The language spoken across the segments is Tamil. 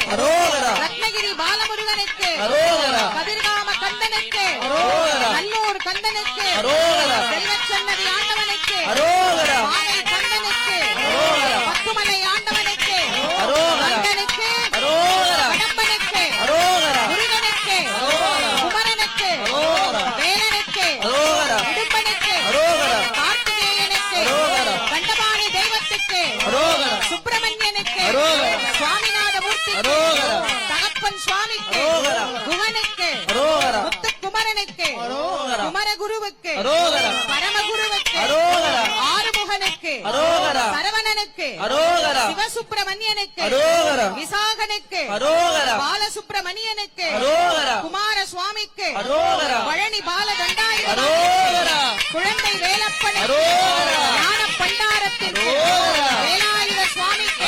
ரத்னகிரி பாலமுருகனுக்கு கதிர்காம கந்தனுக்கு நல்லூர் கந்தனுக்கு செல்வச்சன்னதி ஆண்டவனுக்கு மாலை கந்தனுக்கு பத்துமலை ஆண்டவனுக்கு கந்தனுக்கு கடம்பனுக்கு முருகனுக்கு குமரனுக்கு வேலனுக்கு இடும்பனுக்கு கார்த்திகேயனுக்கு கண்டபாணி தெய்வத்துக்கு சுப்பிரமணியனுக்கு சுவாமிநாத மூர்த்திக்கு தகப்பன் சுவாமிக்கு குகனுக்கு முத்துக்குமரனுக்கு குமரகுருவுக்கு பரமகுருவுக்கு ஆறுமுகனுக்கு சரவணனுக்கு சிவசுப்பிரமணியனுக்கு விசாகனுக்கு பாலசுப்பிரமணியனுக்கு குமார சுவாமிக்கு பழனி பாலதண்டாயுதம் குழந்தை வேலப்பனுக்கு ஞான பண்டாரத்திற்கு வேலாயுத சுவாமிக்கு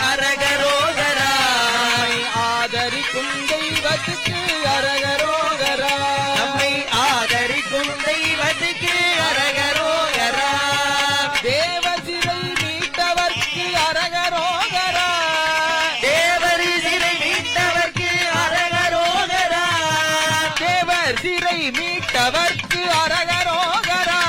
அரகரோகரா ஆதரிக்கும் தெய்வத்துக்கு அரகரோகரா நம்மை ஆதரிக்கும் தெய்வத்துக்கு அரகரோகரா தேவசிரை மீட்டவர்க்கு அரகரோகரா தேவரி சிறை மீட்டவர்க்கு அரகரோகரா தேவர் சிறை மீட்டவர்க்கு அரகரோகரா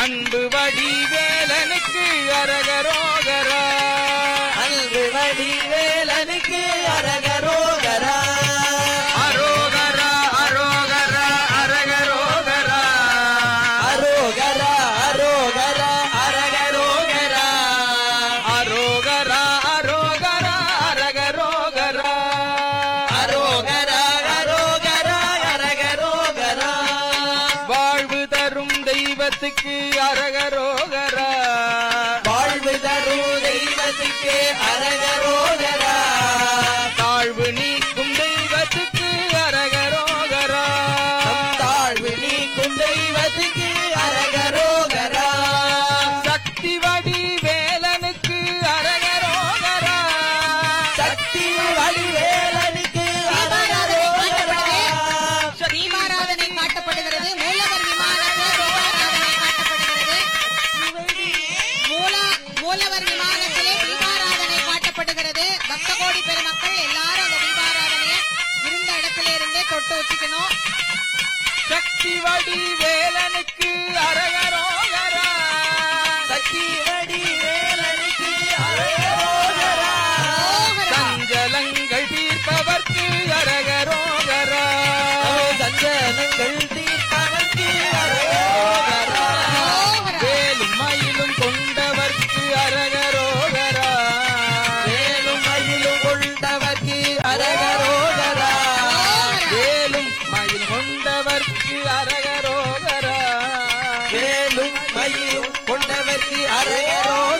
அன்பு வடிவேலனுக்கு அரகரோகரா அன்பு வடிவேலனுக்கு அரகரோகரா அரோகரா அரோகரா அரகரோகரா அரோகரா அரோகரா அரகரோகரா அரோகரா அரோகரா அரகரோகரா அரோகரா அரோகரா அரகரோகரா வாழ்வு தரும் தெய்வத்துக்கு அரகரோகரா வாழ்வு தரும் தெய்வத்துக்கு அரகரோகரா தாழ்வு நீக்கும் தெய்வத்துக்கு அரகரோகரா தாழ்வு நீக்கும் தெய்வத்துக்கு அரகரோகரா சக்தி வடிவேலனுக்கு அரகரோகரா சக்தி வடிவேலனுக்கு அரகரோகரா தீபாராதனை காட்டப்படுகிறது மூலவர் விமானத்தில் தீபாராதனை காட்டப்படுகிறது மூலவர் விமானத்திலே தீபாராதனை காட்டப்படுகிறது பக்த கோடி பெருமக்கள் எல்லாரும் அந்த தீபாராதனையை இருந்த இடத்துல இருந்தே தொட்டு வச்சுக்கணும். சக்தி வடிவேல்